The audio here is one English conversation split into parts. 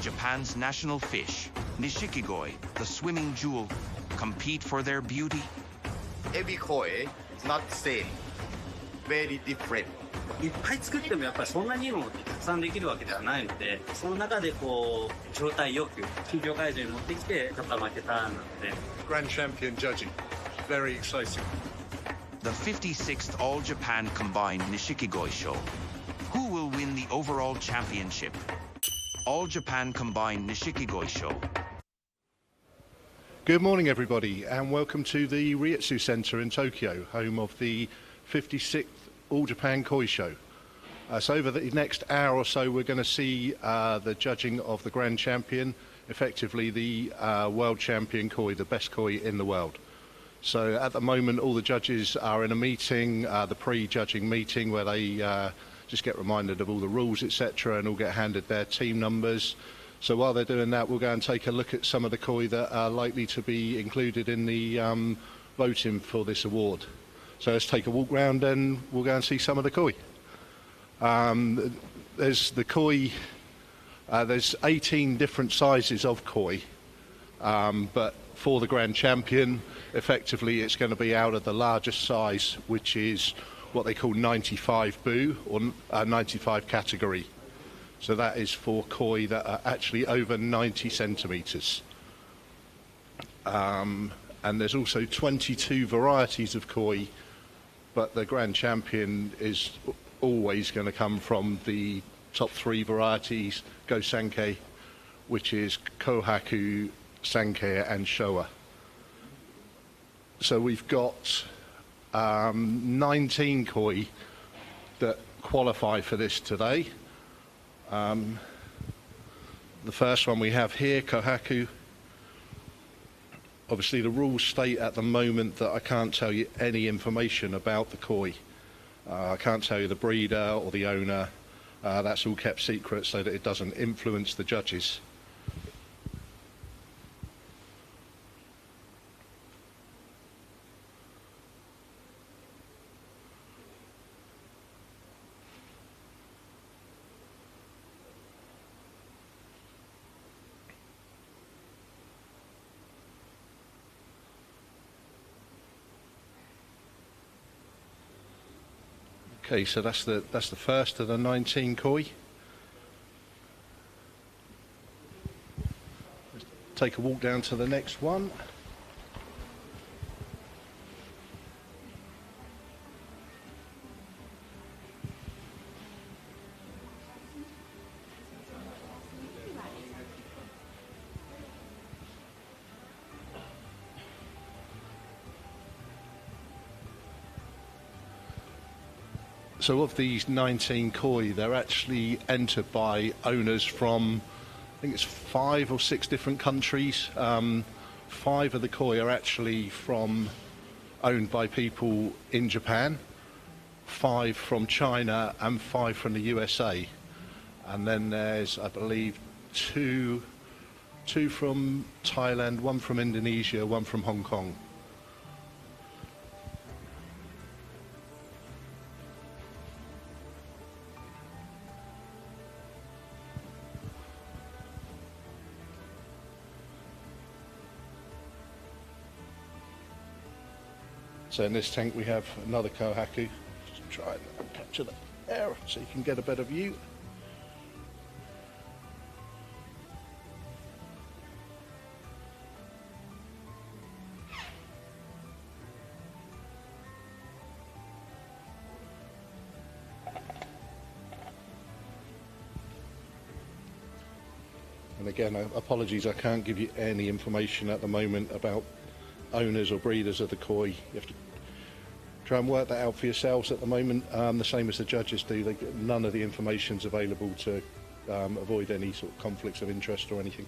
Japan's national fish, Nishikigoi, the swimming jewel, compete for their beauty? Every koi is not the same. Very different. いっぱい作ってもやっぱりそんなにいいものってたくさんできるわけではないので、その中でこう状態よく品評会場に持ってきて勝った負けたなので。Grand champion judging, very exciting. The 56th All Japan Combined Nishikigoi Show. Who will win the overall championship? All Japan Combined Nishikigoi Show. Good morning, everybody, and welcome to the Ryutsu Center in Tokyo, home of the 56th All Japan Koi Show. So over the next hour or so, we're going to see the judging of the Grand Champion, effectively the World Champion Koi, the best Koi in the world. So at the moment, all the judges are in a meeting, the pre-judging meeting, where they just get reminded of all the rules, etc., and all get handed their team numbers. So while they're doing that, we'll go and take a look at some of the koi that are likely to be included in the voting for this award. So let's take a walk round and we'll go and see some of the koi. There's the koi, there's 18 different sizes of koi, but for the Grand Champion, effectively it's going to be out of the largest size, which is what they call 95 bu, or 95 category. So that is for koi that are actually over 90 centimetres. And there's also 22 varieties of koi, but the Grand Champion is always going to come from the top three varieties, Go Sankei, which is Kohaku, Sankei and Showa. So we've got 19 koi that qualify for this today. The first one we have here, Kohaku. Obviously the rules state at the moment that I can't tell you any information about the koi. I can't tell you the breeder or the owner. That's all kept secret so that it doesn't influence the judges. Okay, so that's the first of the 19 koi. Let's take a walk down to the next one. So of these 19 koi, they're actually entered by owners from, I think it's 5 or 6 different countries. 5 of the koi are actually owned by people in Japan, 5 from China and 5 from the USA. And then there's, I believe, two from Thailand, 1 from Indonesia, 1 from Hong Kong. So in this tank we have another Kohaku. Just try and capture the air so you can get a better view. And again, apologies, I can't give you any information at the moment about owners or breeders of the koi. You have to try and work that out for yourselves at the moment, the same as the judges do. None of the information's available to avoid any sort of conflicts of interest or anything.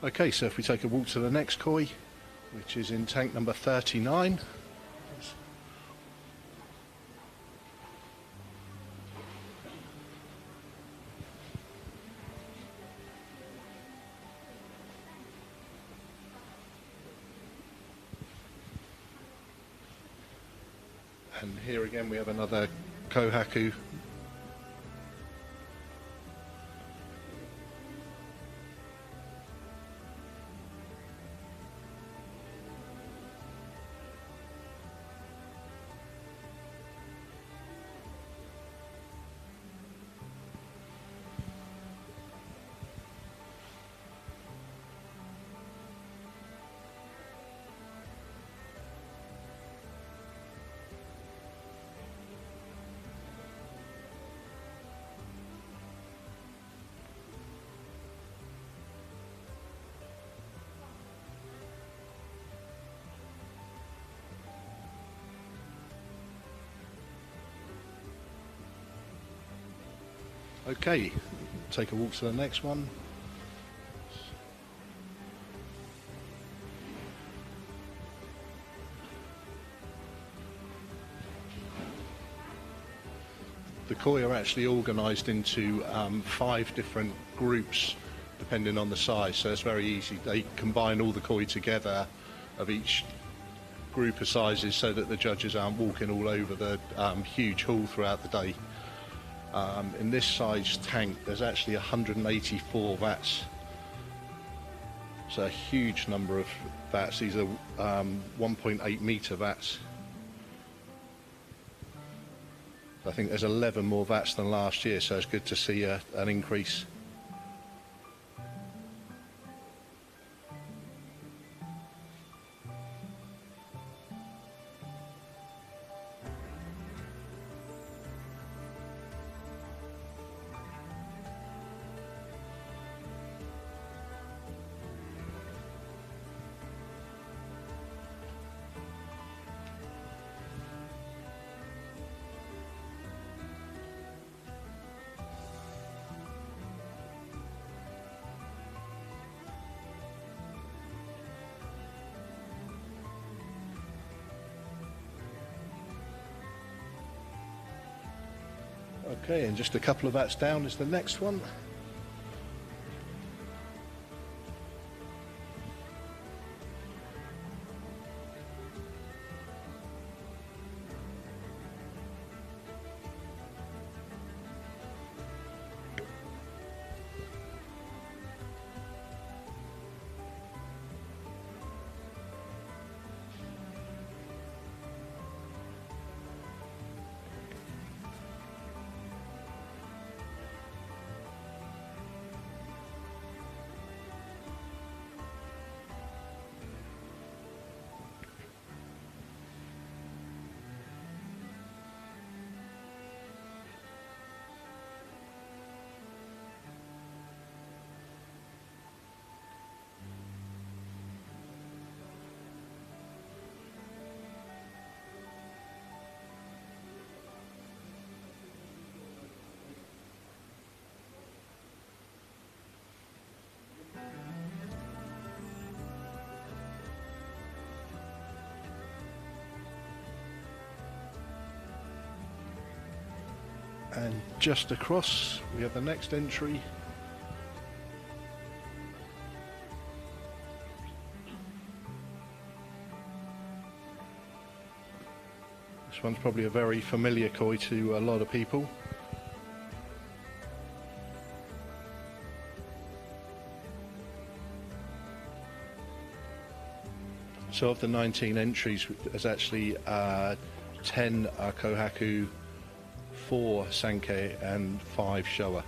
Okay, so if we take a walk to the next koi, which is in tank number 39. And here again we have another kohaku. Okay, take a walk to the next one. The koi are actually organised into 5 different groups depending on the size, so it's very easy. They combine all the koi together of each group of sizes so that the judges aren't walking all over the huge hall throughout the day. In this size tank there's actually 184 vats, so a huge number of vats. These are 1.8 metre vats. I think there's 11 more vats than last year, so it's good to see an increase. Okay, and just a couple of vats down is the next one. And just across we have the next entry. This one's probably a very familiar koi to a lot of people. So of the 19 entries, there's actually 10 are kohaku, 4 sanke and 5 showa.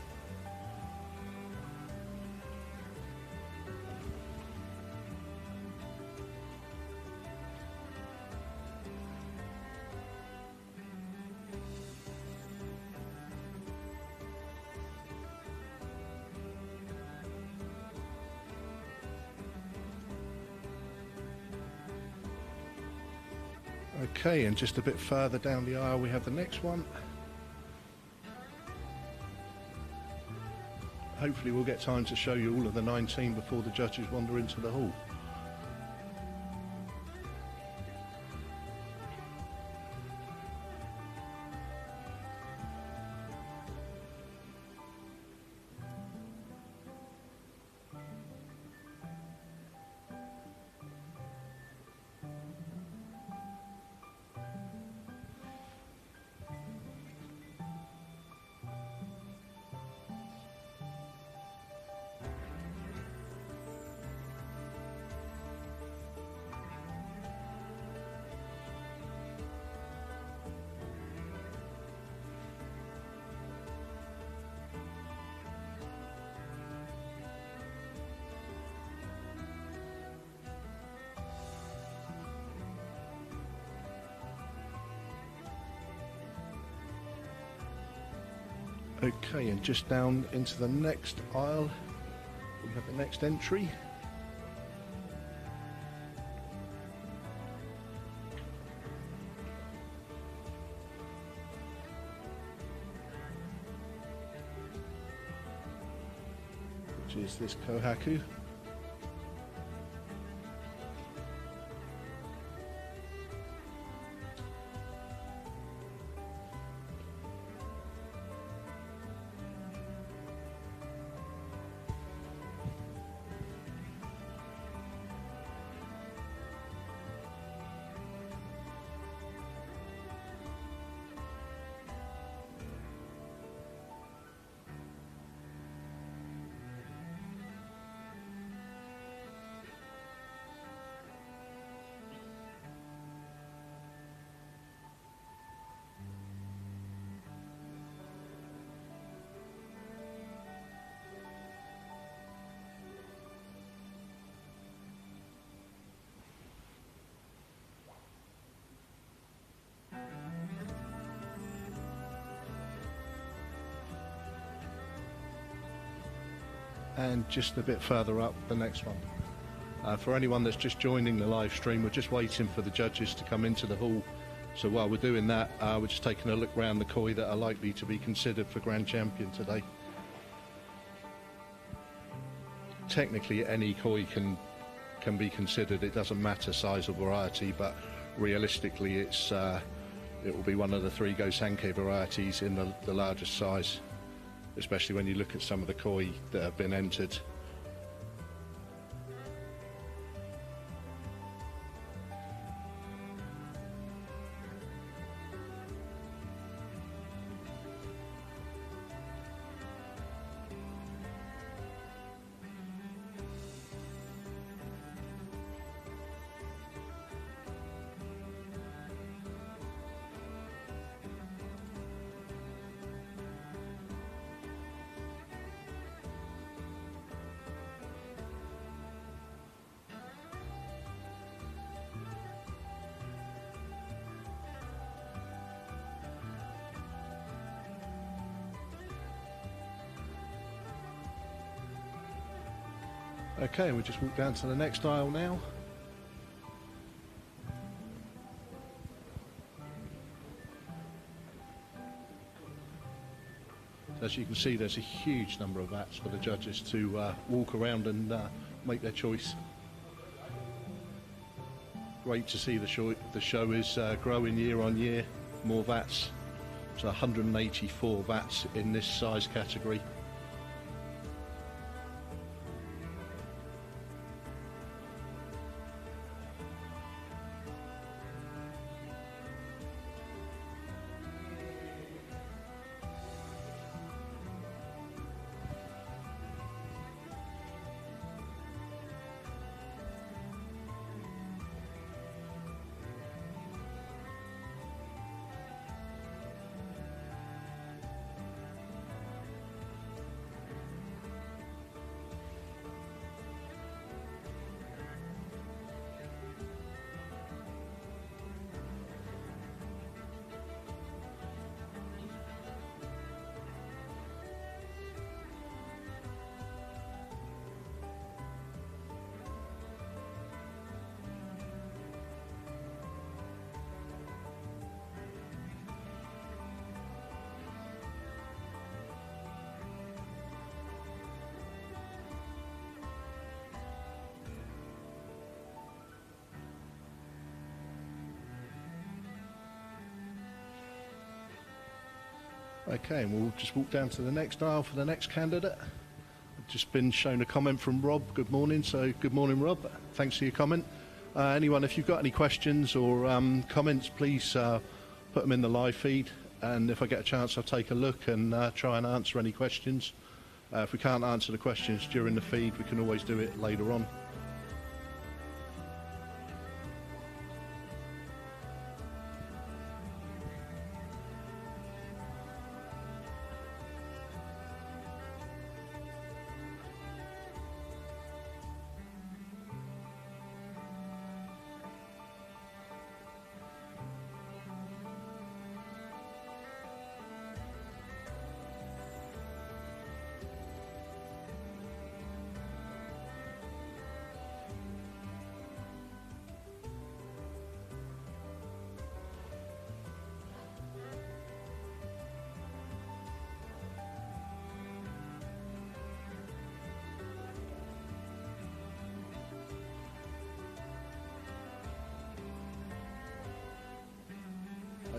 Okay, and just a bit further down the aisle we have the next one. Hopefully we'll get time to show you all of the 19 before the judges wander into the hall. Okay, and just down into the next aisle, we have the next entry. Which is this kohaku. And just a bit further up, the next one. For anyone that's just joining the live stream, we're just waiting for the judges to come into the hall. So while we're doing that, we're just taking a look around the koi that are likely to be considered for Grand Champion today. Technically, any koi can be considered. It doesn't matter size or variety, but realistically, it will be one of the 3 Go-Sankei varieties in the largest size, especially when you look at some of the koi that have been entered. Okay, we'll just walk down to the next aisle now. As you can see, there's a huge number of vats for the judges to walk around and make their choice. Great to see the show is growing year on year. More vats. So 184 vats in this size category. Okay, and we'll just walk down to the next aisle for the next candidate. I've just been shown a comment from Rob. Good morning. So good morning, Rob. Thanks for your comment. Anyone, if you've got any questions or comments, please put them in the live feed. And if I get a chance, I'll take a look and try and answer any questions. If we can't answer the questions during the feed, we can always do it later on.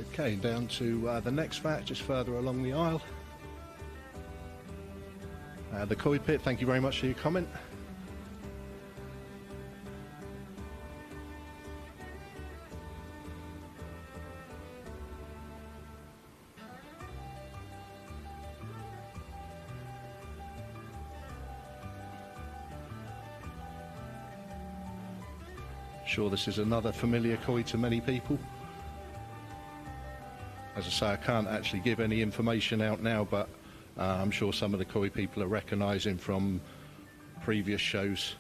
Okay, down to the next vat, just further along the aisle. The koi pit, thank you very much for your comment. Sure, this is another familiar koi to many people. As I say, I can't actually give any information out now, but I'm sure some of the koi people are recognising from previous shows.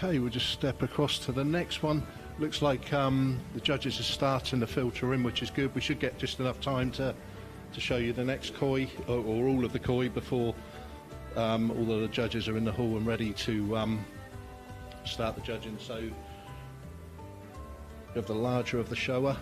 Okay, we'll just step across to the next one. Looks like the judges are starting to filter in, which is good. We should get just enough time to show you the next koi, or all of the koi, before all of the judges are in the hall and ready to start the judging. So you have the larger of the showa.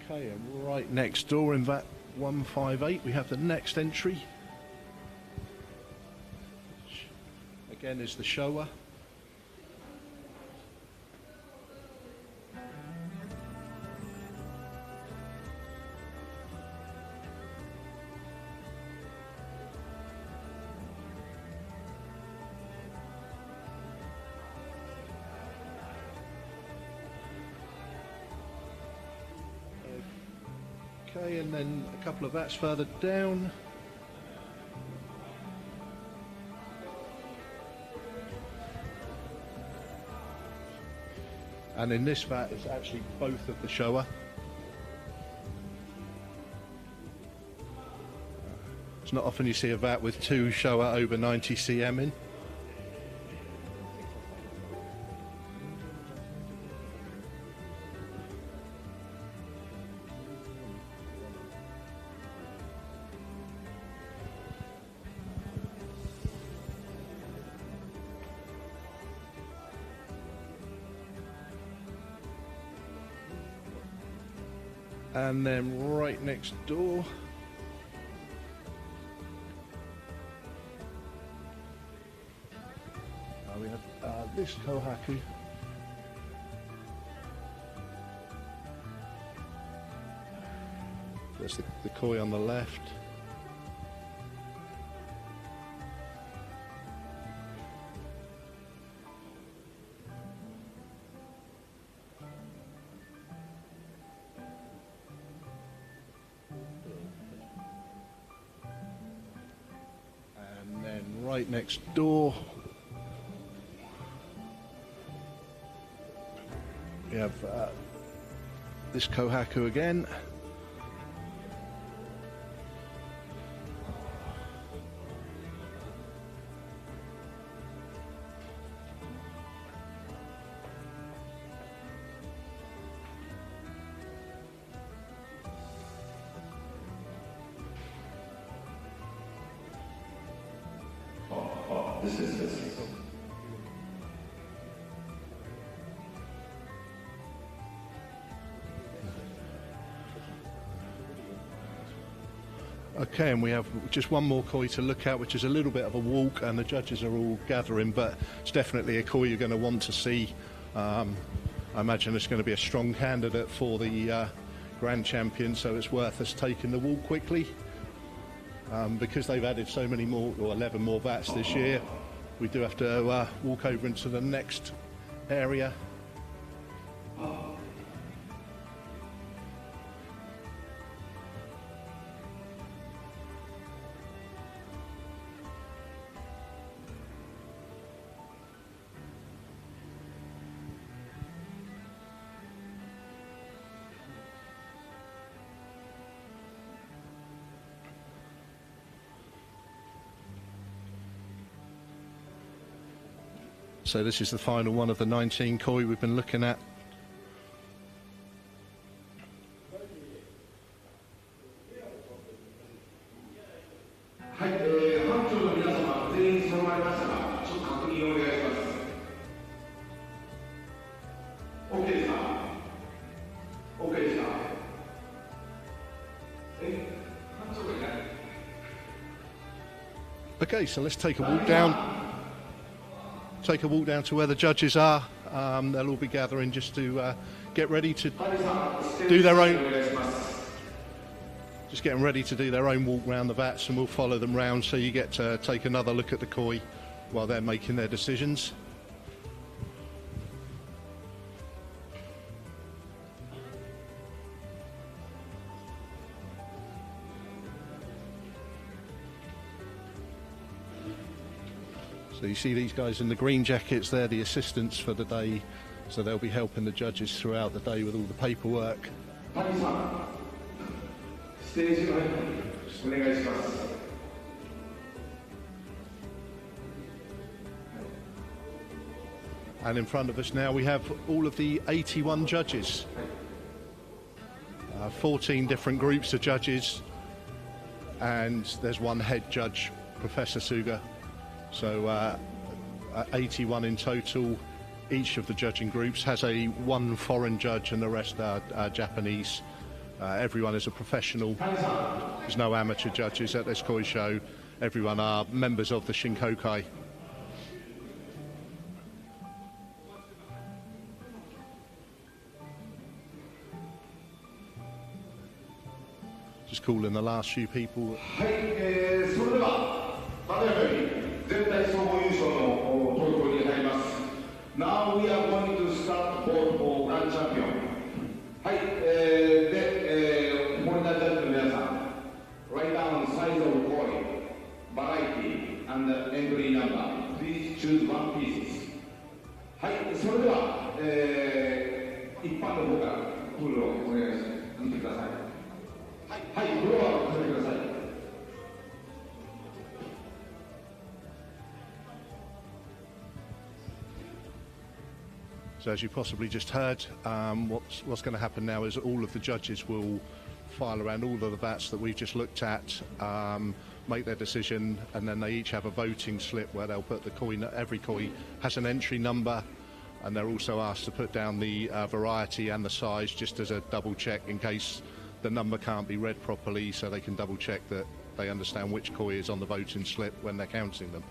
Okay, and right next door in vat 158 we have the next entry. Again is the showa. Okay, and then a couple of vats further down. And in this vat it's actually both of the showa. It's not often you see a vat with two showa over 90 cm in. And then right next door we have this kohaku. There's the koi on the left. Right next door we have this kohaku again. Okay, and we have just one more koi to look at, which is a little bit of a walk, and the judges are all gathering, but it's definitely a koi you're going to want to see. I imagine it's going to be a strong candidate for the Grand Champion, so it's worth us taking the wall quickly. Because they've added so many more, or 11 more vats this year, we do have to walk over into the next area. So this is the final one of the 19 koi we've been looking at. Okay, so let's take a walk down. Take a walk down to where the judges are. They'll all be gathering just to get ready to do their own. Just getting ready to do their own walk round the vats, and we'll follow them round so you get to take another look at the koi while they're making their decisions. So you see these guys in the green jackets, they're the assistants for the day, so they'll be helping the judges throughout the day with all the paperwork. And in front of us now we have all of the 81 judges. 14 different groups of judges, and there's one head judge, Professor Suga. So 81 in total. Each of the judging groups has one foreign judge and the rest are Japanese. Everyone is a professional. There's no amateur judges at this koi show. Everyone are members of the Shinkokai. Just calling the last few people. Now we are going to start vote for Grand Champion. はい、で、フォレナージャッジの皆さん、write down size of koi, variety, and entry number. Please choose one piece. はい、それでは、一般の方からプールをお願いします。見てください。はい、フロアを始めてください。So as you possibly just heard, what's going to happen now is all of the judges will file around all of the vats that we've just looked at, make their decision, and then they each have a voting slip where they'll put the koi. Every koi has an entry number, and they're also asked to put down the variety and the size just as a double check in case the number can't be read properly, so they can double check that they understand which koi is on the voting slip when they're counting them.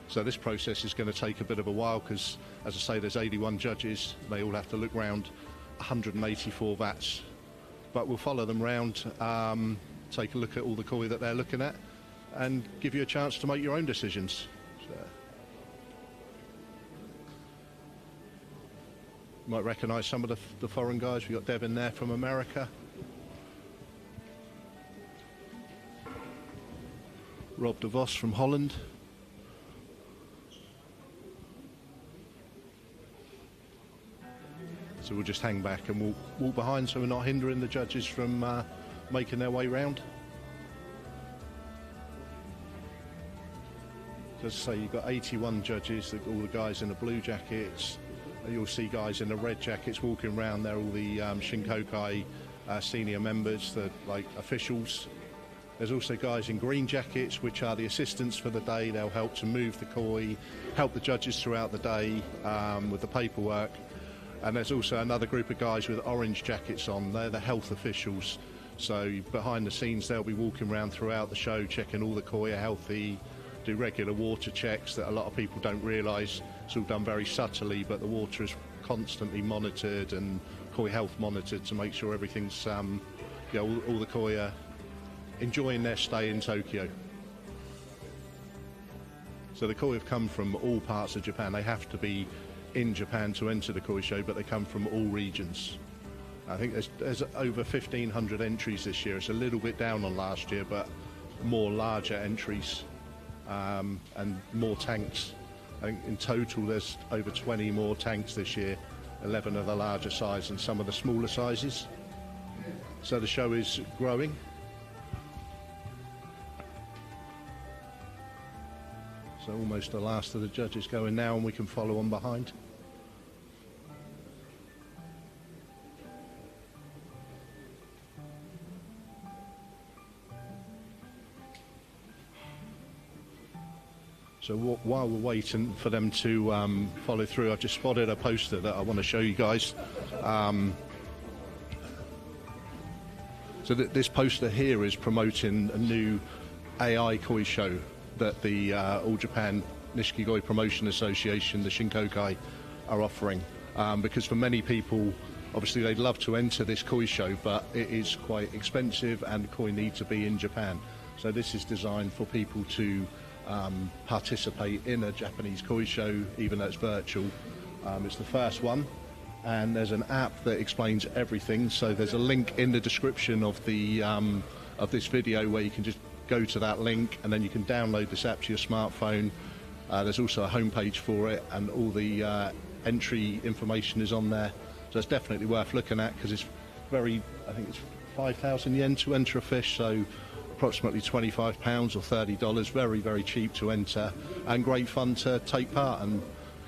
So this process is going to take a bit of a while because, as I say, there's 81 judges. They all have to look round 184 vats. But we'll follow them round, take a look at all the koi that they're looking at, and give you a chance to make your own decisions. So, you might recognise some of the foreign guys. We've got Devin there from America. Rob de Vos from Holland. So we'll just hang back and we'll walk behind so we're not hindering the judges from making their way round. So as I say, you've got 81 judges, all the guys in the blue jackets. You'll see guys in the red jackets walking around. They're all the Shinkokai senior members, the officials. There's also guys in green jackets, which are the assistants for the day. They'll help to move the koi, help the judges throughout the day with the paperwork. And there's also another group of guys with orange jackets on. They're the health officials. So behind the scenes, they'll be walking around throughout the show, checking all the koi are healthy, do regular water checks that a lot of people don't realise. It's all done very subtly, but the water is constantly monitored and koi health monitored to make sure everything's, all the koi are enjoying their stay in Tokyo. So the koi have come from all parts of Japan. They have to be in Japan to enter the koi show, but they come from all regions. I think there's over 1,500 entries this year. It's a little bit down on last year, but more larger entries and more tanks. I think in total there's over 20 more tanks this year, 11 of the larger size and some of the smaller sizes. So the show is growing. So almost the last of the judges going now, and we can follow on behind. So while we're waiting for them to follow through, I've just spotted a poster that I want to show you guys. So this poster here is promoting a new AI koi show that the All Japan Nishikigoi Promotion Association, the Shinkokai, are offering. Because for many people, obviously they'd love to enter this koi show, but it is quite expensive and koi need to be in Japan. So this is designed for people to participate in a Japanese koi show, even though it's virtual. It's the first one, and there's an app that explains everything. So there's a link in the description of the of this video where you can just go to that link, and then you can download this app to your smartphone. There's also a homepage for it, and all the entry information is on there. So it's definitely worth looking at, because it's I think it's 5,000 yen to enter a fish, so approximately £25 or $30. Very, very cheap to enter, and great fun to take part and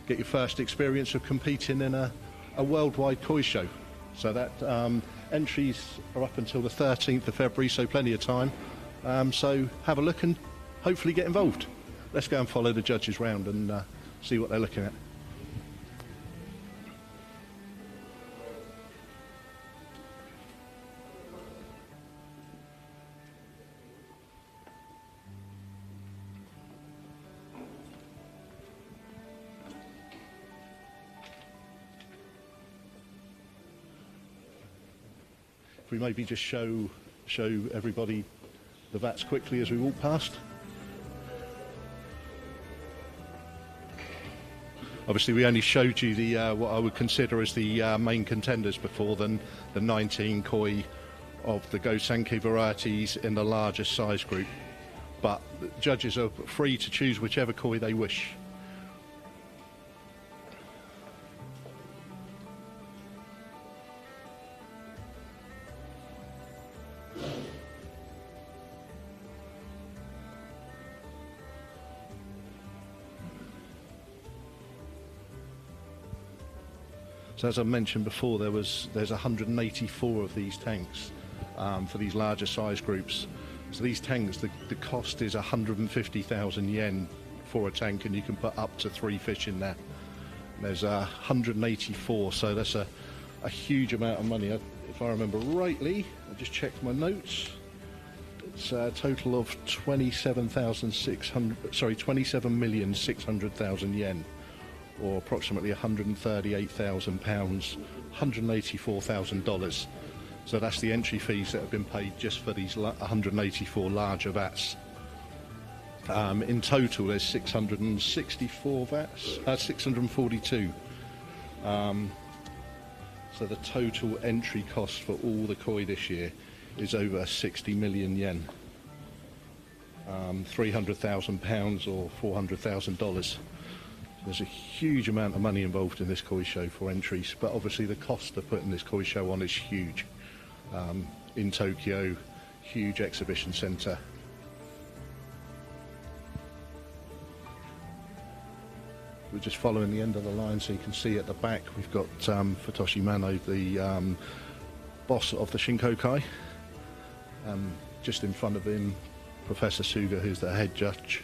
get your first experience of competing in a worldwide koi show. So that entries are up until the 13th of February, so plenty of time. So have a look and hopefully get involved. Let's go and follow the judges round and see what they're looking at. If we maybe just show everybody the vats quickly as we walk past. Obviously we only showed you the what I would consider as the main contenders before, than the 19 koi of the Go-Sankei varieties in the largest size group. But the judges are free to choose whichever koi they wish. So as I mentioned before, there's 184 of these tanks for these larger size groups. So these tanks, the cost is 150,000 yen for a tank, and you can put up to 3 fish in there. There's 184, so that's a huge amount of money. If I remember rightly, I just checked my notes. It's a total of 27,600,000 yen. Or approximately £138,000, $184,000. So that's the entry fees that have been paid just for these 184 larger vats. In total, there's 664 vats, 642. So the total entry cost for all the koi this year is over 60 million yen, £300,000 or $400,000. There's a huge amount of money involved in this koi show for entries, but obviously the cost of putting this koi show on is huge. In Tokyo, huge exhibition centre. We're just following the end of the line, so you can see at the back we've got Futoshi Mano, the boss of the Shinkokai. Just in front of him, Professor Suga, who's the head judge.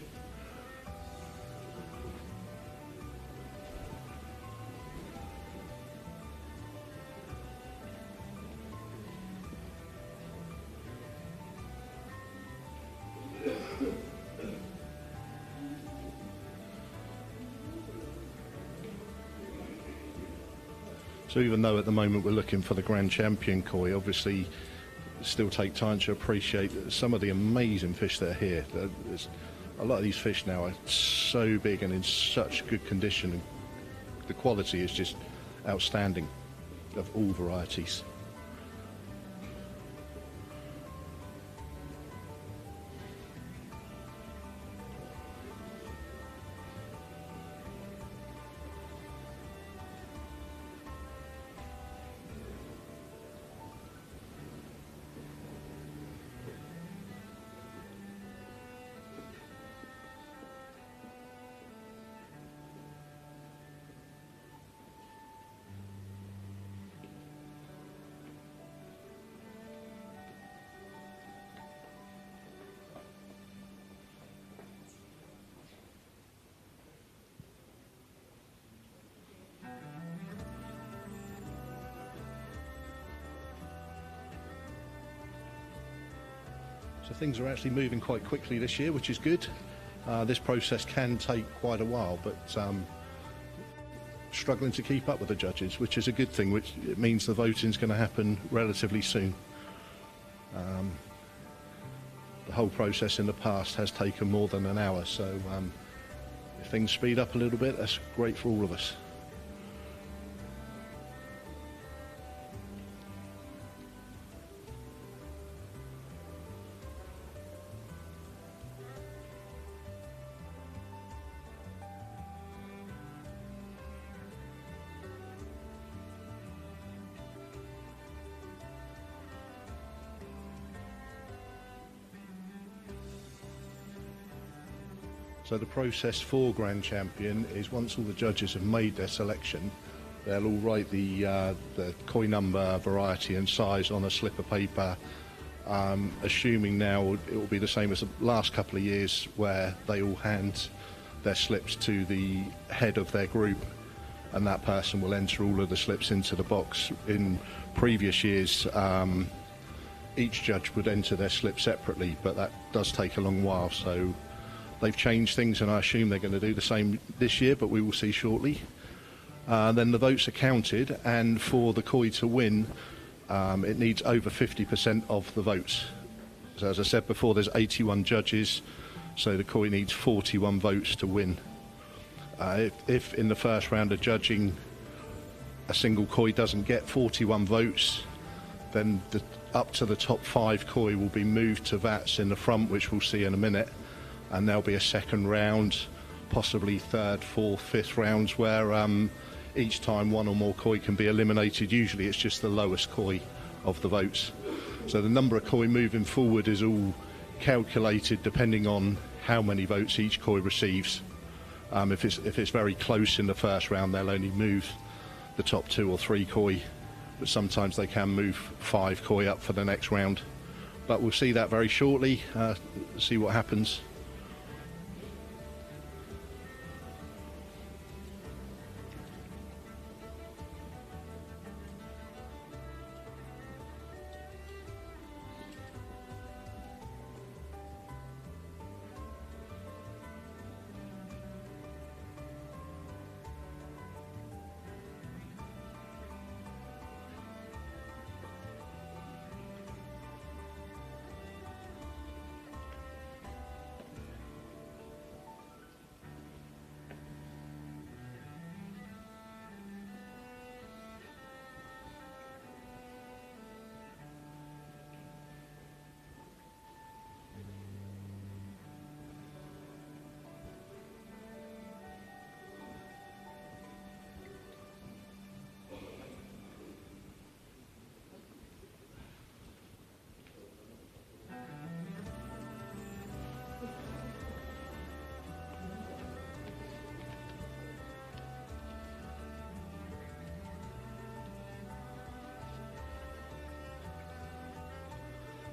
So even though at the moment we're looking for the Grand Champion koi, obviously still take time to appreciate some of the amazing fish that are here. A lot of these fish now are so big and in such good condition, and the quality is just outstanding of all varieties. So things are actually moving quite quickly this year, which is good. This process can take quite a while, but struggling to keep up with the judges, which is a good thing, which it means the voting's going to happen relatively soon. The whole process in the past has taken more than an hour, so if things speed up a little bit, that's great for all of us. So the process for Grand Champion is once all the judges have made their selection, they'll all write the koi number, variety and size on a slip of paper, assuming now it will be the same as the last couple of years where they all hand their slips to the head of their group, and that person will enter all of the slips into the box. In previous years, each judge would enter their slip separately, but that does take a long while, so they've changed things, and I assume they're going to do the same this year, but we will see shortly. Then the votes are counted, and for the koi to win, it needs over 50% of the votes. So as I said before, there's 81 judges, so the koi needs 41 votes to win. If in the first round of judging a single koi doesn't get 41 votes, then up to the top 5 koi will be moved to vats in the front, which we'll see in a minute. And there'll be a second round, possibly third, fourth, fifth rounds, where each time one or more koi can be eliminated. Usually it's just the lowest koi of the votes. So the number of koi moving forward is all calculated depending on how many votes each koi receives. If it's very close in the first round, they'll only move the top 2 or 3 koi, but sometimes they can move 5 koi up for the next round. But we'll see that very shortly, see what happens.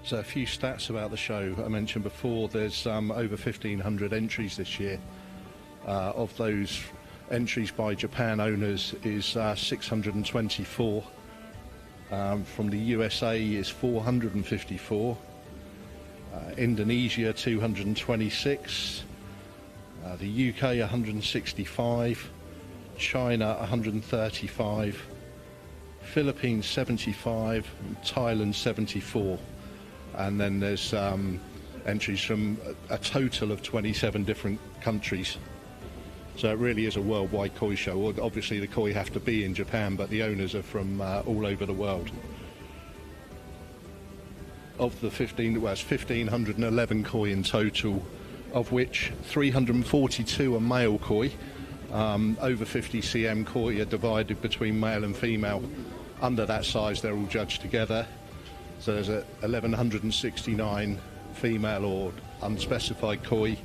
So a few stats about the show. I mentioned before there's over 1,500 entries this year. Of those, entries by Japan owners is 624. From the USA is 454. Indonesia 226. The UK 165. China 135. Philippines 75, and Thailand 74, and then there's entries from a total of 27 different countries. So it really is a worldwide koi show. Obviously the koi have to be in Japan, but the owners are from all over the world. Of the 1,511 koi in total, of which 342 are male koi. Over 50 cm koi are divided between male and female. Under that size they're all judged together. So there's 1,169 female or unspecified koi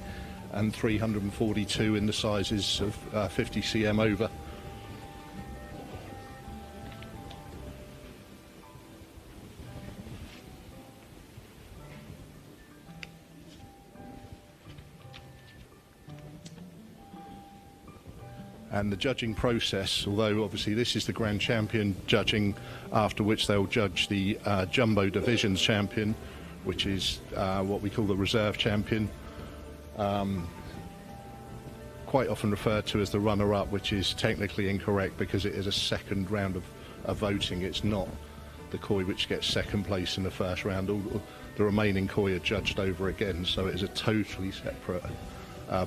and 342 in the sizes of 50 cm over. And the judging process, although obviously this is the Grand Champion judging, after which they'll judge the Jumbo Divisions Champion, which is what we call the Reserve Champion, quite often referred to as the runner-up, which is technically incorrect because it is a second round of voting. It's not the koi which gets second place in the first round. All the remaining koi are judged over again, so it is a totally separate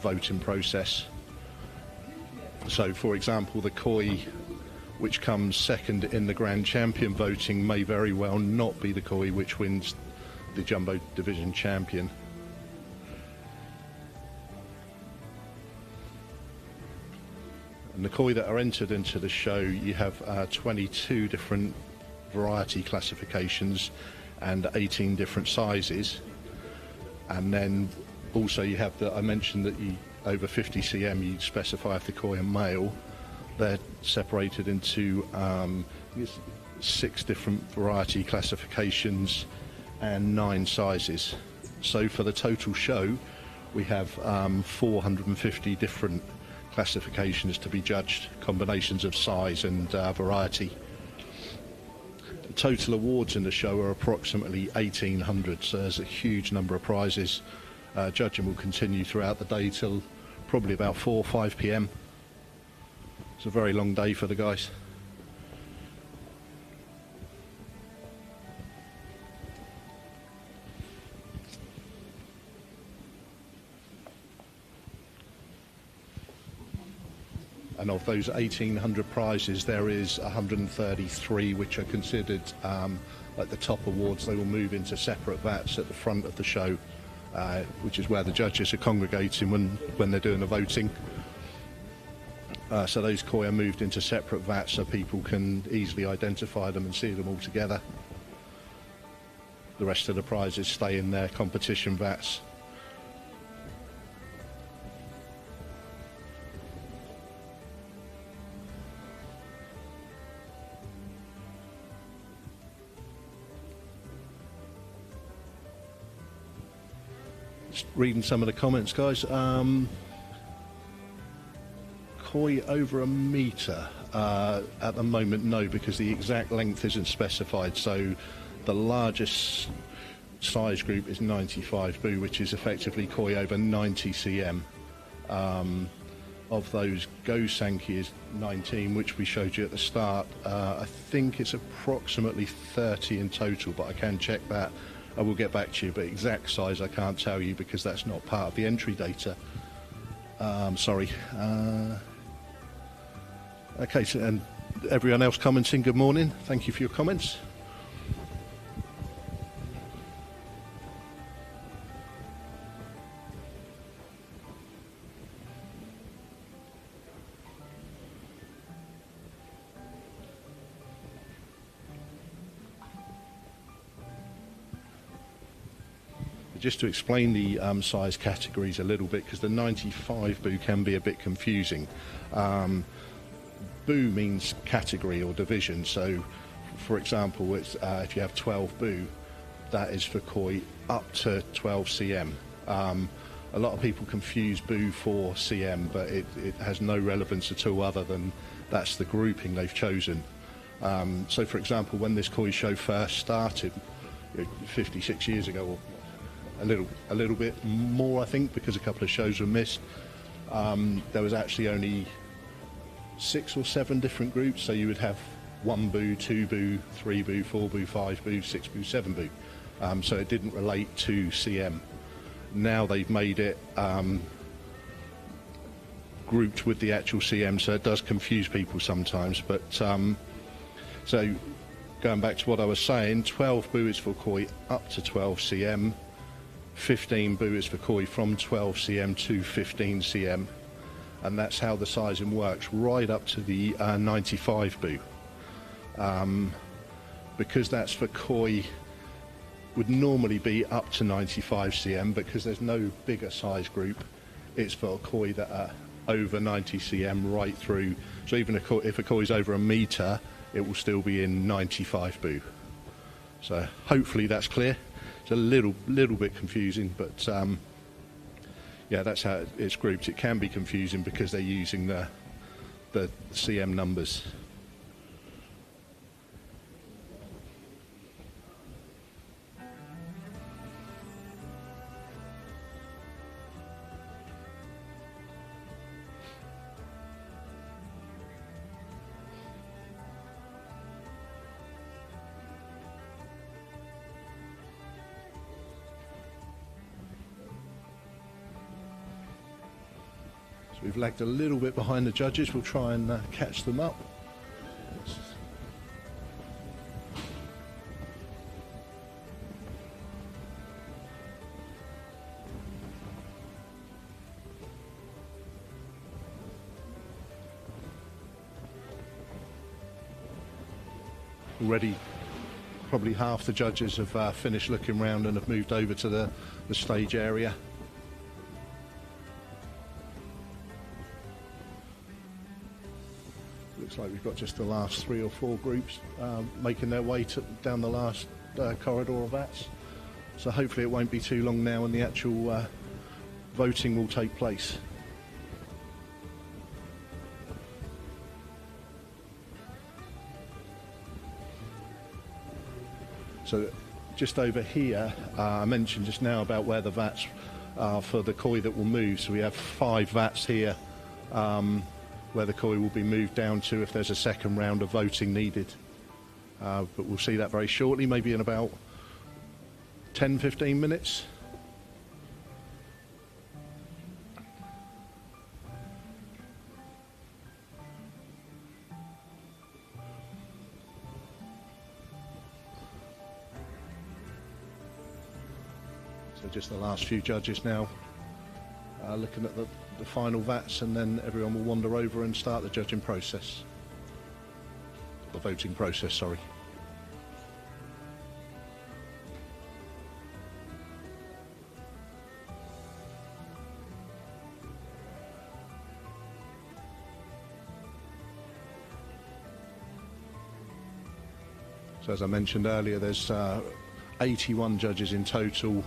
voting process. So, for example, the koi which comes second in the Grand Champion voting may very well not be the koi which wins the Jumbo Division Champion. And the koi that are entered into the show, you have 22 different variety classifications and 18 different sizes. And then also you have I mentioned that over 50 cm you specify if the koi are male. They're separated into 6 different variety classifications and 9 sizes. So for the total show we have 450 different classifications to be judged, combinations of size and variety. The total awards in the show are approximately 1,800, so there's a huge number of prizes. Judging will continue throughout the day till probably about 4 or 5 p.m. It's a very long day for the guys. And of those 1,800 prizes, there is 133 which are considered like the top awards. They will move into separate vats at the front of the show, which is where the judges are congregating when they're doing the voting. So those koi are moved into separate vats so people can easily identify them and see them all together. The rest of the prizes stay in their competition vats. Reading some of the comments, guys. Koi over a metre? At the moment, no, because the exact length isn't specified. So the largest size group is 95 bu, which is effectively koi over 90 cm. Of those, Go Sankey is 19, which we showed you at the start. I think it's approximately 30 in total, but I can check that. I will get back to you, but exact size I can't tell you because that's not part of the entry data. Sorry. Okay, so, and everyone else commenting, good morning. Thank you for your comments. Just to explain the size categories a little bit, because the 95 bu can be a bit confusing. Bu means category or division, so for example, it's, if you have 12 bu, that is for koi up to 12 cm. A lot of people confuse bu for cm, but it has no relevance at all other than that's the grouping they've chosen. So for example, when this koi show first started 56 years ago, or a little bit more, I think, because a couple of shows were missed, there was actually only 6 or 7 different groups. So you would have 1 boo, 2 boo, 3 boo, 4 boo, 5 boo, 6 boo, 7 boo. So it didn't relate to CM. Now they've made it grouped with the actual CM, so it does confuse people sometimes. But so going back to what I was saying, 12 boo is for koi up to 12 cm, 15 boo is for koi from 12 cm to 15 cm, and that's how the sizing works right up to the 95 boo. Because that's for koi would normally be up to 95 cm, because there's no bigger size group. It's for koi that are over 90 cm right through, so even if a koi is over a metre, it will still be in 95 boo. So hopefully that's clear. It's a little bit confusing, but yeah, that's how it's grouped. It can be confusing because they're using the CM numbers. So we've lagged a little bit behind the judges. We'll try and catch them up. Already probably half the judges have finished looking round and have moved over to the stage area. Looks like we've got just the last 3 or 4 groups making their way down the last corridor of VATs. So hopefully it won't be too long now and the actual voting will take place. So just over here, I mentioned just now about where the VATs are for the koi that will move. So we have 5 VATs here where the koi will be moved down to if there's a second round of voting needed. But we'll see that very shortly, maybe in about 10-15 minutes. So just the last few judges now looking at the final VATs, and then everyone will wander over and start the judging process. The voting process, sorry. So as I mentioned earlier, there's 81 judges in total,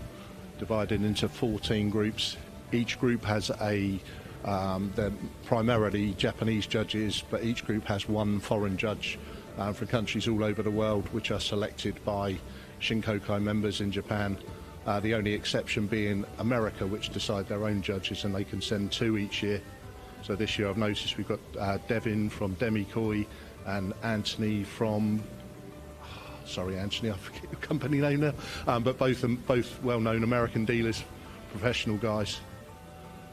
divided into 14 groups. Each group has they're primarily Japanese judges, but each group has one foreign judge from countries all over the world, which are selected by Shinkokai members in Japan. The only exception being America, which decide their own judges, and they can send 2 each year. So this year I've noticed we've got Devin from Demikoi and Anthony from... Sorry, Anthony, I forget your company name now. But both well-known American dealers, professional guys.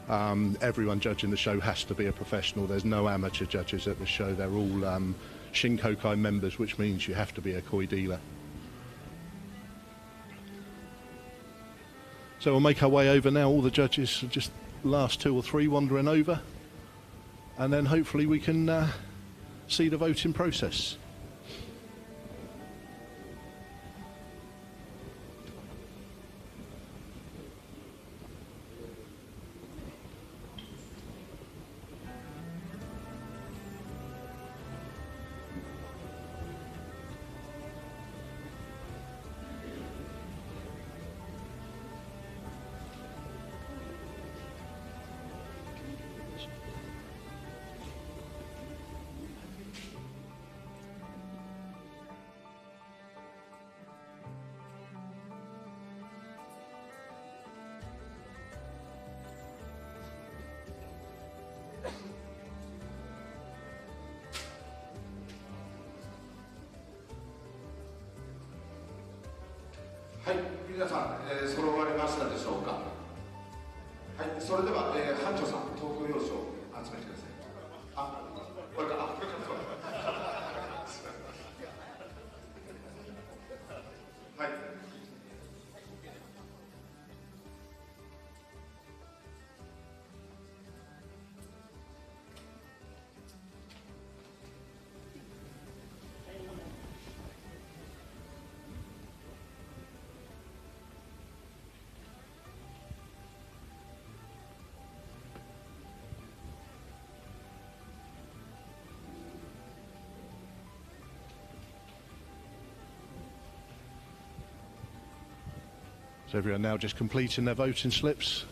Everyone judging the show has to be a professional. There's no amateur judges at the show. They're all Shinkokai members, which means you have to be a koi dealer. So we'll make our way over now. All the judges are just last 2 or 3 wandering over, and then hopefully we can see the voting process. 皆さん、揃われましたでしょうか。はい、それでは、班長さん、東京要所を集めてください。あ、これか、これか、はい。So everyone now just completing their voting slips,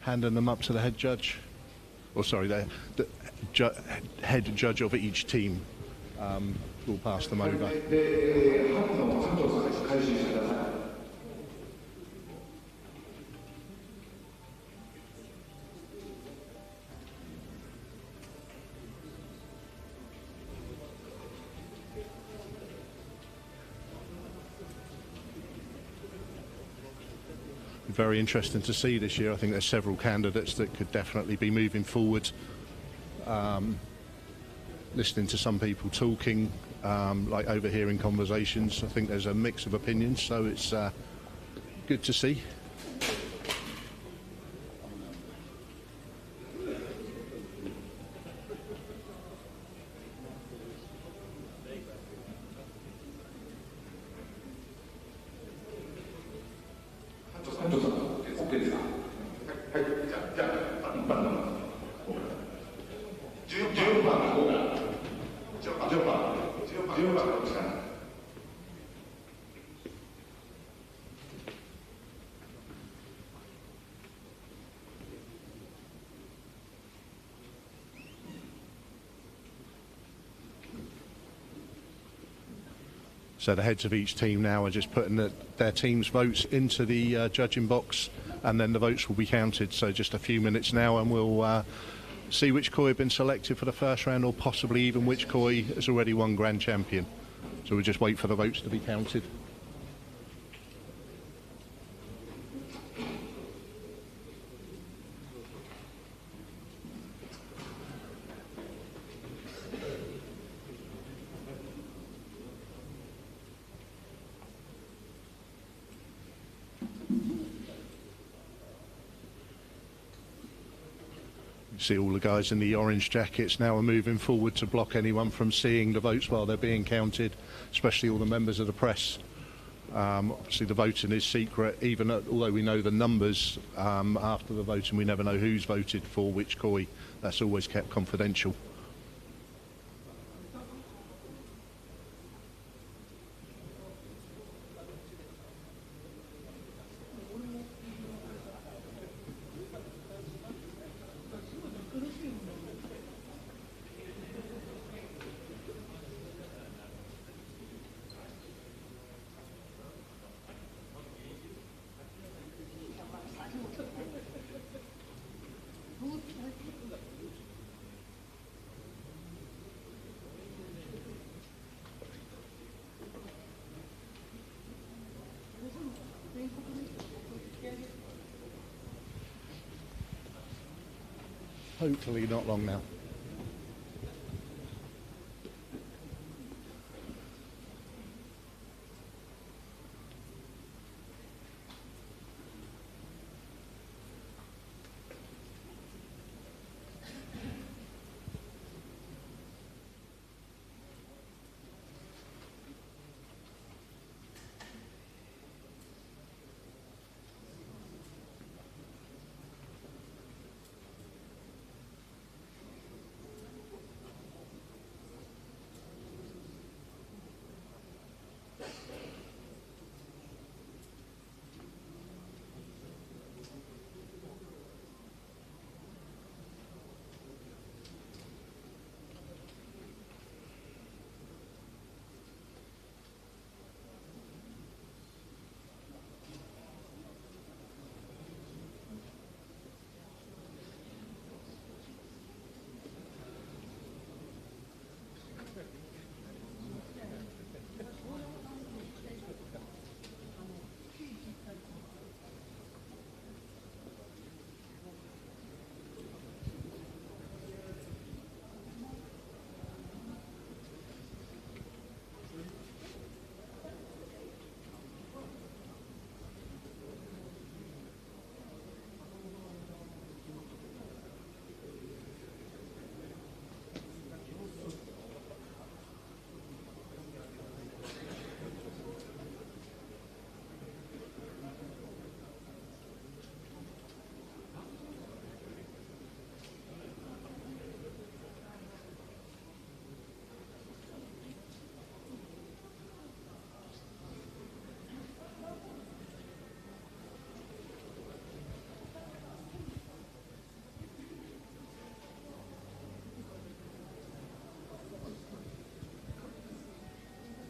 handing them up to the head judge, or sorry, the head judge of each team will pass them over. Very interesting to see this year. I think there's several candidates that could definitely be moving forward. Listening to some people talking, like overhearing conversations, I think there's a mix of opinions, so it's good to see. So the heads of each team now are just putting their team's votes into the judging box, and then the votes will be counted. So just a few minutes now and we'll see which koi have been selected for the first round, or possibly even which koi has already won Grand Champion. So we'll just wait for the votes to be counted. See all the guys in the orange jackets now are moving forward to block anyone from seeing the votes while they're being counted, especially all the members of the press. Obviously the voting is secret, even although we know the numbers after the voting, we never know who's voted for which koi. That's always kept confidential. Hopefully not long now.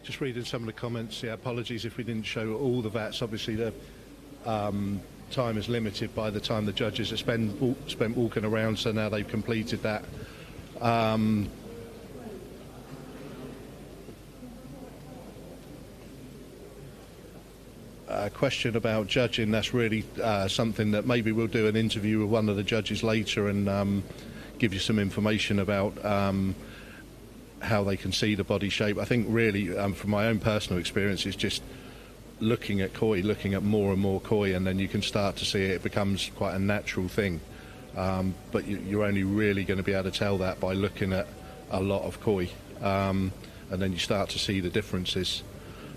Just reading some of the comments. Yeah, apologies if we didn't show all the VATs. Obviously, the time is limited by the time the judges have spent walking around, so now they've completed that. Question about judging, that's really something that maybe we'll do an interview with one of the judges later and give you some information about how they can see the body shape. I think really from my own personal experience, it's just looking at koi, looking at more and more koi, and then you can start to see it becomes quite a natural thing. But you're only really going to be able to tell that by looking at a lot of koi, and then you start to see the differences.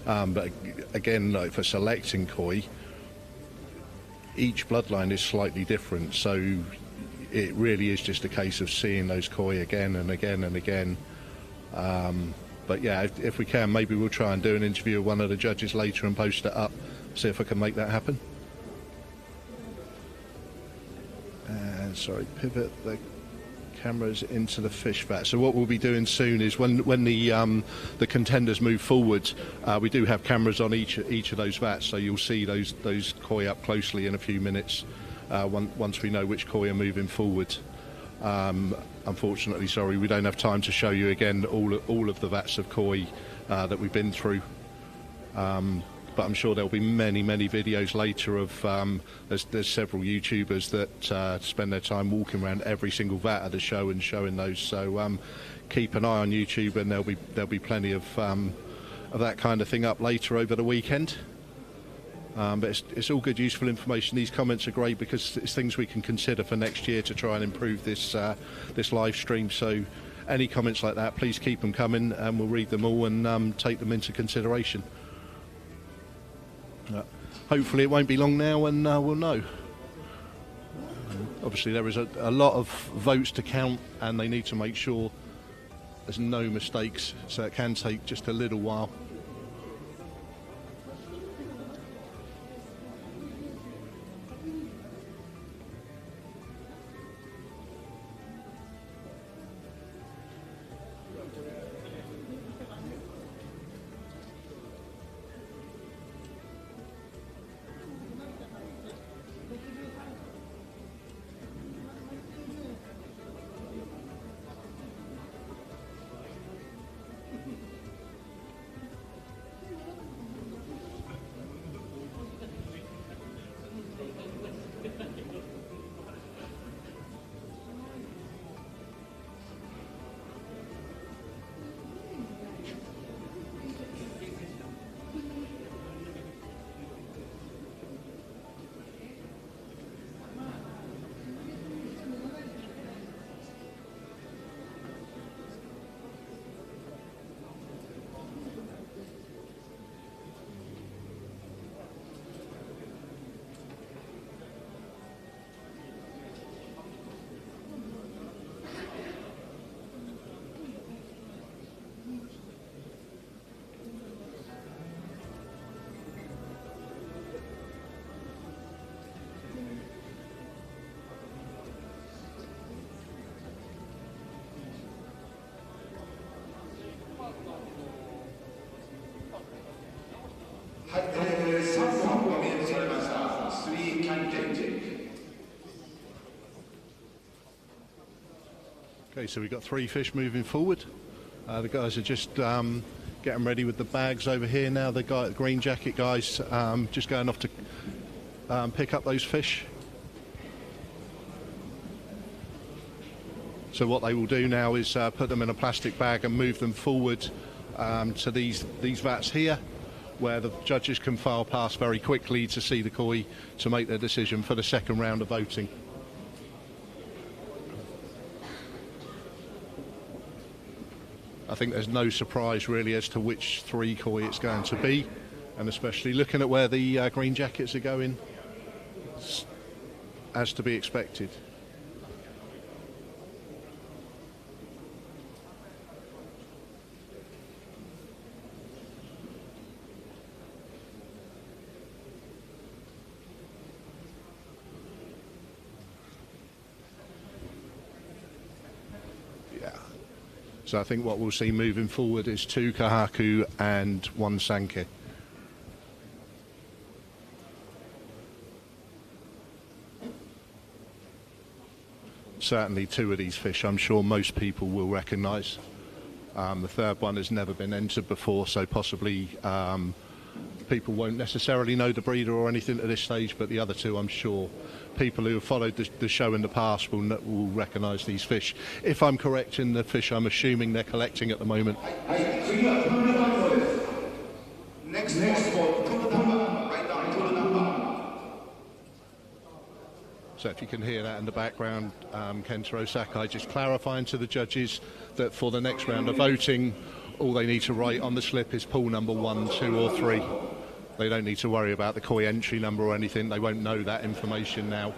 But again, like for selecting koi, each bloodline is slightly different, so it really is just a case of seeing those koi again and again and again. But yeah, if we can, maybe we'll try and do an interview with one of the judges later and post it up, see if I can make that happen. And sorry, pivot the cameras into the fish vat. So what we'll be doing soon is when the contenders move forward, we do have cameras on each of those vats, so you'll see those koi up closely in a few minutes once we know which koi are moving forward. Unfortunately, sorry, we don't have time to show you again all of the vats of koi that we've been through. But I'm sure there'll be many videos later of there's several YouTubers that spend their time walking around every single vat of the show and showing those. So keep an eye on YouTube, and there'll be plenty of that kind of thing up later over the weekend. But it's all good, useful information. These comments are great because it's things we can consider for next year to try and improve this live stream. So any comments like that, please keep them coming, and we'll read them all and take them into consideration. Hopefully it won't be long now, and we'll know. Obviously there is a lot of votes to count, and they need to make sure there's no mistakes, so it can take just a little while. Okay, so we've got 3 fish moving forward. The guys are just getting ready with the bags over here now. The green jacket guys just going off to pick up those fish. So what they will do now is put them in a plastic bag and move them forward to these vats here, where the judges can file past very quickly to see the koi to make their decision for the second round of voting. I think there's no surprise really as to which 3 koi it's going to be, and especially looking at where the green jackets are going, as to be expected. So I think what we'll see moving forward is 2 Kohaku and 1 Sanke. Certainly 2 of these fish I'm sure most people will recognise. The third one has never been entered before, so possibly people won't necessarily know the breeder or anything at this stage, but the other 2 I'm sure people who have followed the show in the past will recognise these fish. If I'm correct in the fish I'm assuming they're collecting at the moment. Next spot, So if you can hear that in the background, Kentaro Sakai just clarifying to the judges that for the next round of voting, all they need to write on the slip is pool number 1, 2 or 3. They don't need to worry about the koi entry number or anything. They won't know that information now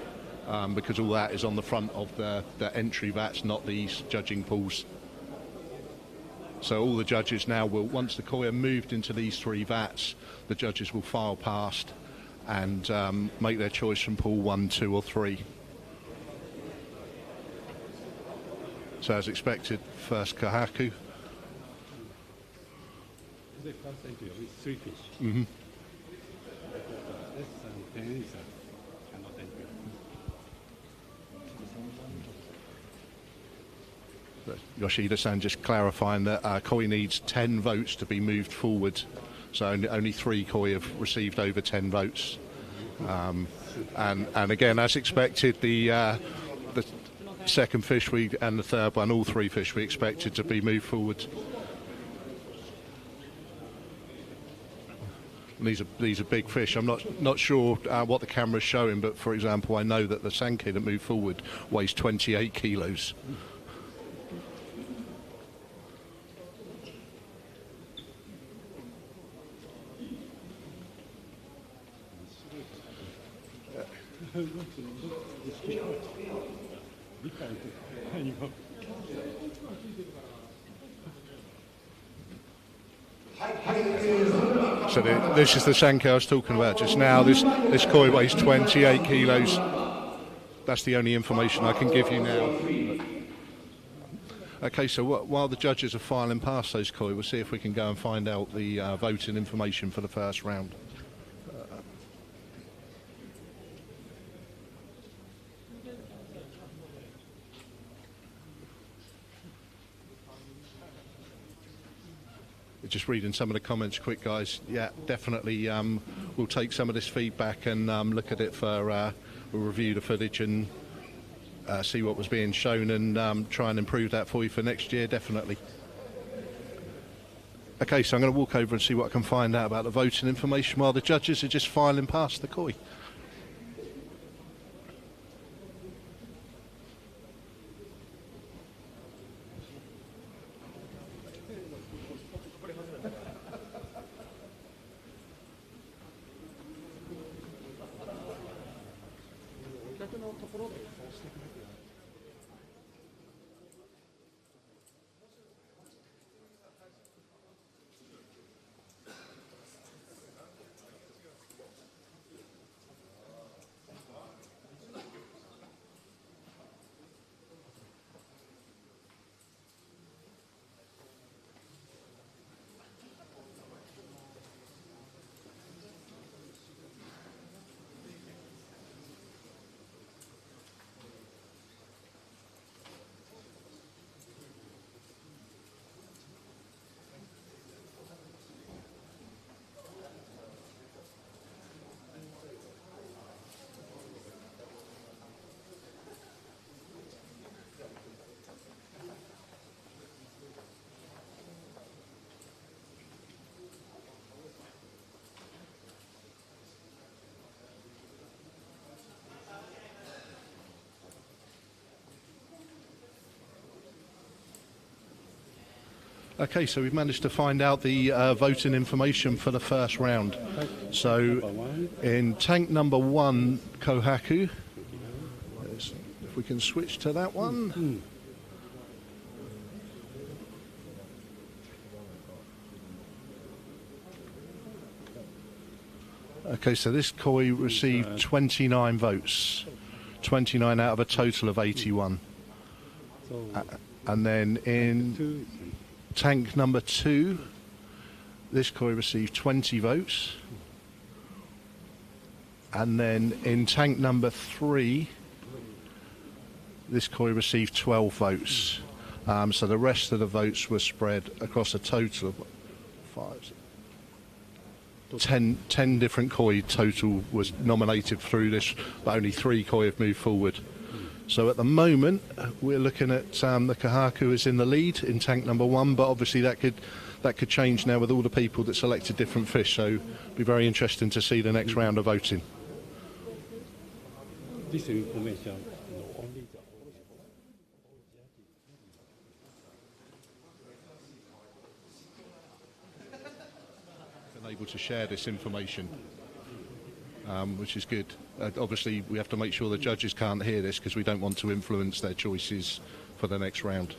because all that is on the front of the entry vats, not these judging pools. So all the judges now will, once the koi are moved into these 3 vats, the judges will file past and make their choice from pool 1, 2 or 3. So as expected, first Kohaku. The first entry with 3 fish. Mm-hmm. Less than 10 is cannot entry. Yoshida-san just clarifying that koi needs 10 votes to be moved forward. So only 3 koi have received over 10 votes. And again, as expected, the second fish and the third one, all 3 fish we expected to be moved forward. And these are big fish. I'm not sure what the camera's showing, but for example, I know that the Sanke that moved forward weighs 28 kilos. So this is the Sanke I was talking about just now. This koi weighs 28 kilos. That's the only information I can give you now. Okay, so while the judges are filing past those koi, we'll see if we can go and find out the voting information for the first round. Just reading some of the comments quick, guys. Yeah, definitely we'll take some of this feedback and look at it for we'll review the footage and see what was being shown and try and improve that for you for next year, definitely. Okay, so I'm going to walk over and see what I can find out about the voting information while the judges are just filing past the koi. Okay, so we've managed to find out the voting information for the first round. So in tank number 1, Kohaku, if we can switch to that one. Okay, so this koi received 29 votes, 29 out of a total of 81. And then in Two, tank number 2, this koi received 20 votes. And then in tank number 3, this koi received 12 votes. So the rest of the votes were spread across a total of 10 different koi total was nominated through this, but only 3 koi have moved forward. So at the moment, we're looking at the Kahaku is in the lead in tank number 1, but obviously that could change now with all the people that selected different fish. So it'll be very interesting to see the next round of voting. this information, only the Been able to share this information, which is good. Obviously, we have to make sure the judges can't hear this because we don't want to influence their choices for the next round.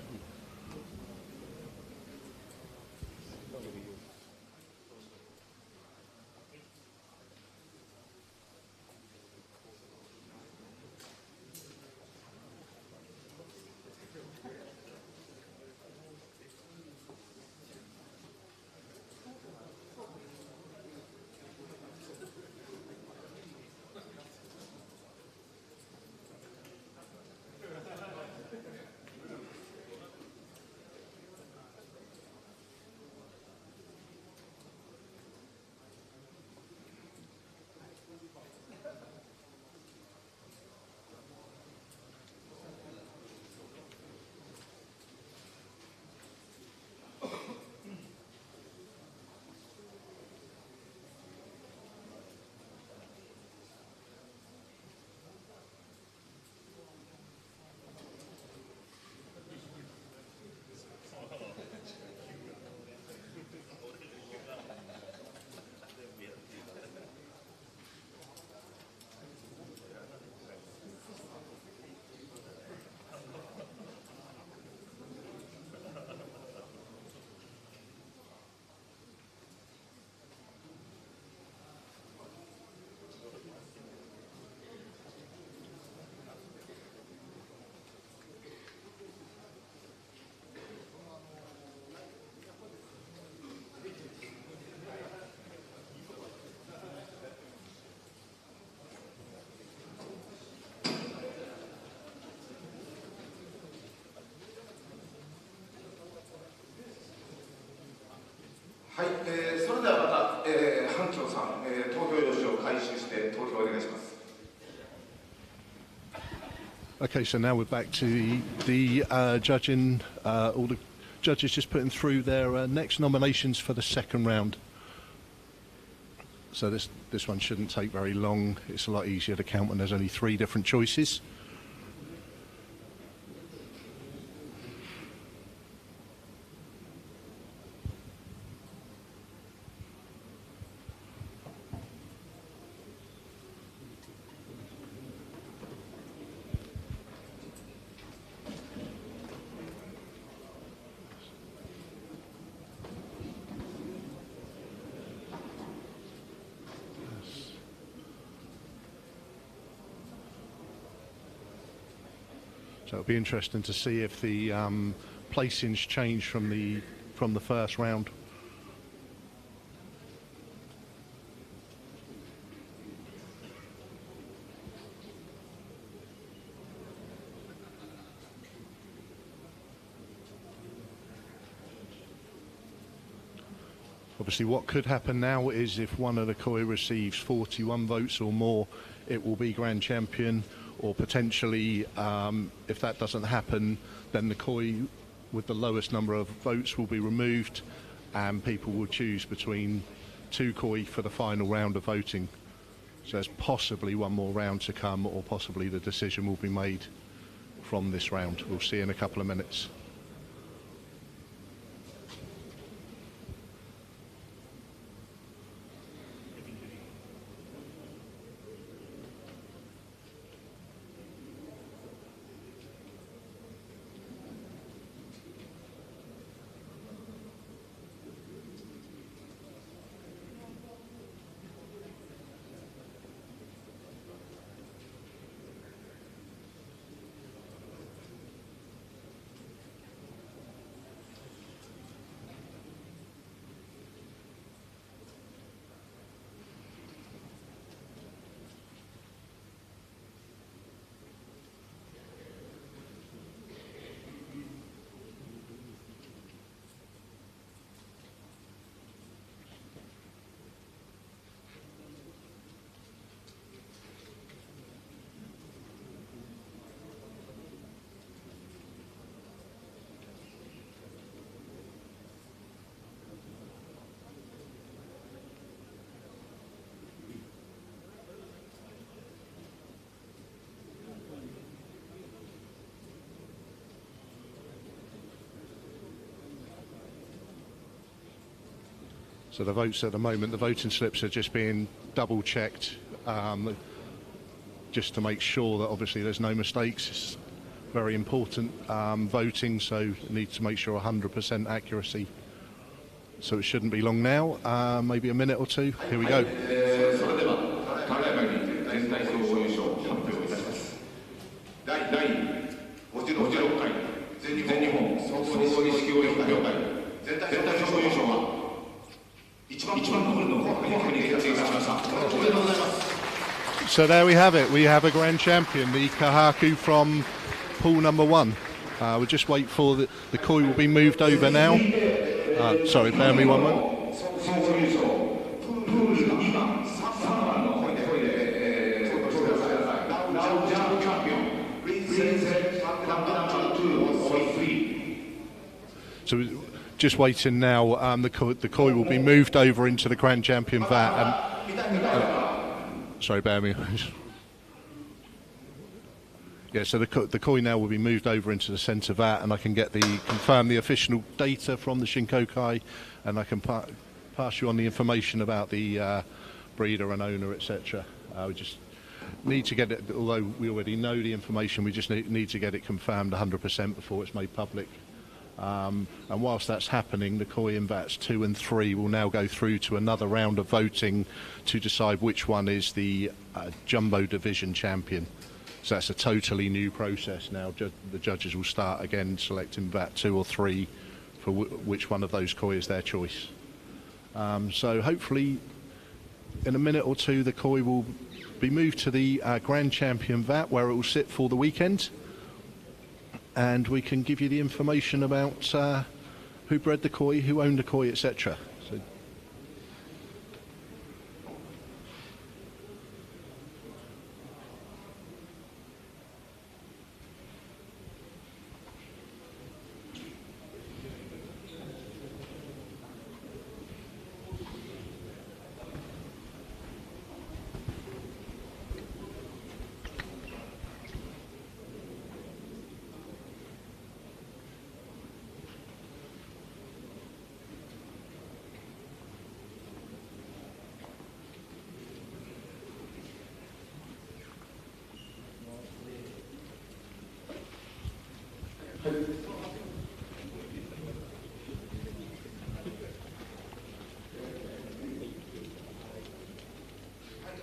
はい、それではまた、班長さん、投票用紙を回収して投票をお願いします。Okay, so now we're back to the judging. All the judges just putting through their next nominations for the second round. So this one shouldn't take very long. It's a lot easier to count when there's only 3 different choices. So it'll be interesting to see if the placings change from the first round. Obviously, what could happen now is if one of the koi receives 41 votes or more, it will be grand champion. Or potentially, if that doesn't happen, then the koi with the lowest number of votes will be removed and people will choose between 2 koi for the final round of voting. So there's possibly one more round to come, or possibly the decision will be made from this round. We'll see in a couple of minutes. So the votes at the moment, the voting slips are just being double checked, just to make sure that obviously there's no mistakes. It's very important voting, so need to make sure 100% accuracy. So it shouldn't be long now, maybe a minute or two. Here we go. それではただいまに全体総合優勝を発表いたします。第56回全日本総合錦鯉協会全体総合優勝は一番残るのを紅白に決定いたしました。おめでとうございます。 So there we have it. We have a grand champion, the Kahaku from pool number 1. We'll just wait for the koi will be moved over now. Sorry, bear me one moment. So just waiting now. The koi will be moved over into the grand champion vat. And, sorry, bear me. Yeah, so the koi now will be moved over into the centre vat, and I can confirm the official data from the Shinkokai, and I can pass you on the information about the breeder and owner, etc. We just need to get it, although we already know the information, we just need to get it confirmed 100% before it's made public. And whilst that's happening, the koi in vats 2 and 3 will now go through to another round of voting to decide which one is the jumbo division champion. So that's a totally new process now. The judges will start again selecting vat 2 or 3 for which one of those koi is their choice. So hopefully in a minute or two the koi will be moved to the grand champion vat where it will sit for the weekend, and we can give you the information about who bred the koi, who owned the koi, etc. So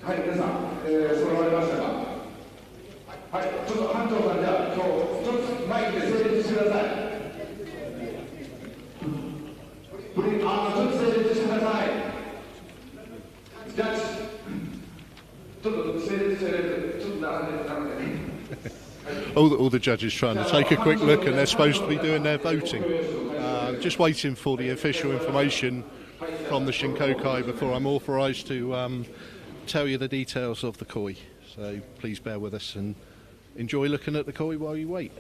はい、皆さん、揃われましたか。はい、ちょっと班長さん、じゃあ今日一つマイクで整列してください。ちょっと整列してください。ジャッジ、ちょっと整列、ちょっと並んで。all the judges trying to take a quick look, and they're supposed to be doing their voting. Just waiting for the official information from the Shinkokai before I'm authorised to tell you the details of the koi. So please bear with us and enjoy looking at the koi while you wait.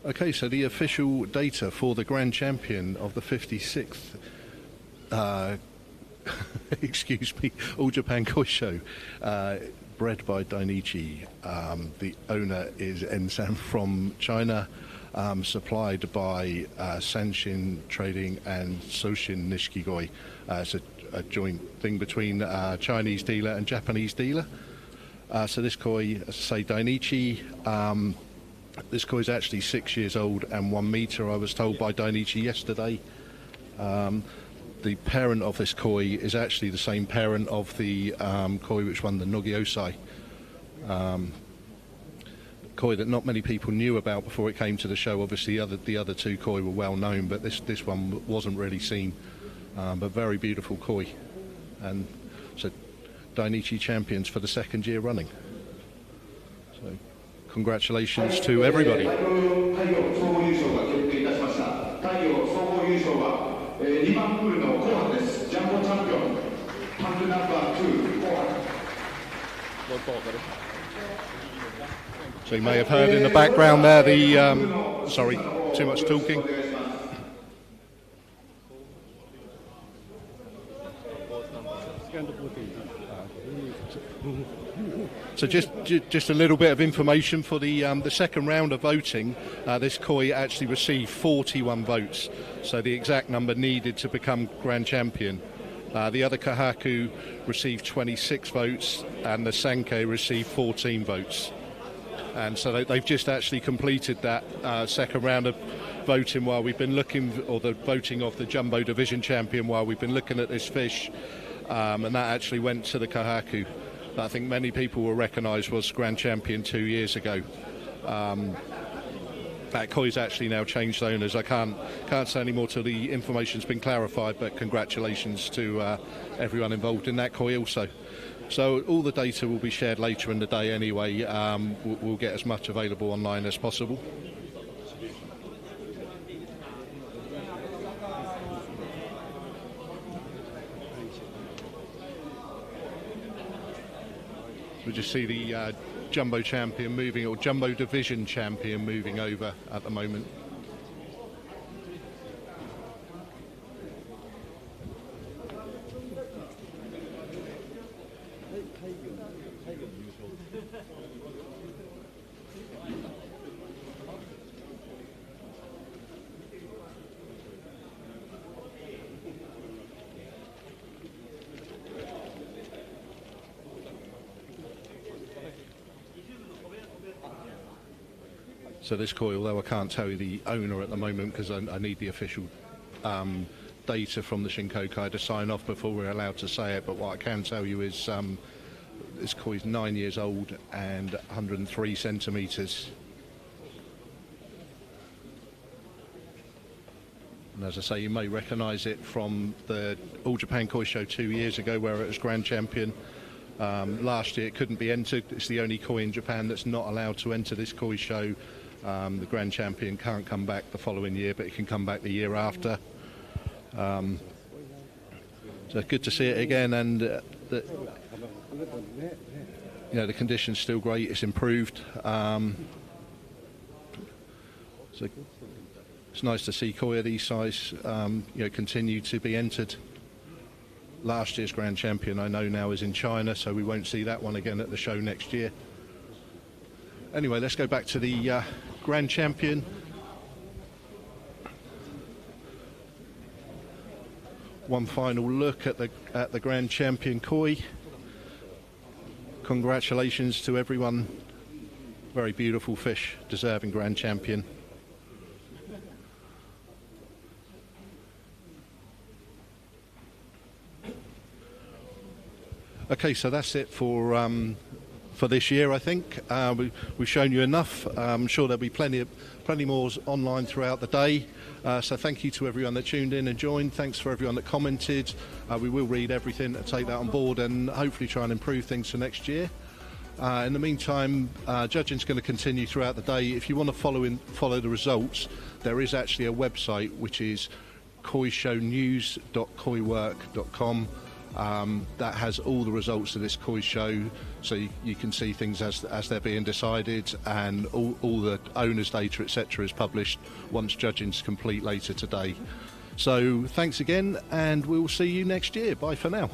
Okay, so the official data for the Grand Champion of the 56th, excuse me, All Japan Koi Show, bred by Dainichi. The owner is Ensan from China, supplied by Sanshin Trading and Soshin Nishikigoi. It's a joint thing between Chinese dealer and Japanese dealer. So this koi, as I say, Dainichi. This koi is actually 6 years old and 1 metre, I was told by Dainichi yesterday. The parent of this koi is actually the same parent of the koi which won the Nogiosai. Koi that not many people knew about before it came to the show. Obviously the other two koi were well known, but this one wasn't really seen. But very beautiful koi. And so Dainichi champions for the 2nd year running. So congratulations to everybody. So you may have heard in the background there the, sorry, too much talking. So just a little bit of information for the 2nd round of voting. This koi actually received 41 votes, so the exact number needed to become Grand Champion. The other Kahaku received 26 votes, and the Sankei received 14 votes. And so they've just actually completed that 2nd round of voting while we've been looking, or the voting of the Jumbo Division Champion while we've been looking at this fish, and that actually went to the Kahaku. That I think many people will recognise was Grand Champion 2 years ago. That koi's actually now changed owners. I can't say any more till the information's been clarified, but congratulations to everyone involved in that koi also. So all the data will be shared later in the day anyway. We'll get as much available online as possible. We just see the Jumbo Champion moving, or Jumbo Division Champion moving over at the moment. So this koi, although I can't tell you the owner at the moment because I need the official data from the Shinkokai to sign off before we're allowed to say it, but what I can tell you is this koi is 9 years old and 103 centimetres. And as I say, you may recognise it from the All Japan Koi Show 2 years ago where it was Grand Champion. Last year it couldn't be entered. It's the only koi in Japan that's not allowed to enter this koi show. The Grand Champion can't come back the following year, but it can come back the year after. So good to see it again, and the condition's still great. It's improved. So it's nice to see koi of these size, continue to be entered. Last year's Grand Champion, I know now, is in China, so we won't see that one again at the show next year. Anyway, let's go back to the Grand Champion. One final look at the Grand Champion koi. Congratulations to everyone. Very beautiful fish, deserving Grand Champion. Okay, so that's it for this year, I think. We've shown you enough. I'm sure there'll be plenty more online throughout the day. So thank you to everyone that tuned in and joined. Thanks for everyone that commented. We will read everything and take that on board and hopefully try and improve things for next year. In the meantime, judging's going to continue throughout the day. If you want to follow the results, there is actually a website which is koishownews.koiwork.com. That has all the results of this koi show, so you can see things as they're being decided, and all the owners' data, etc., is published once judging's complete later today. So thanks again, and we'll see you next year. Bye for now.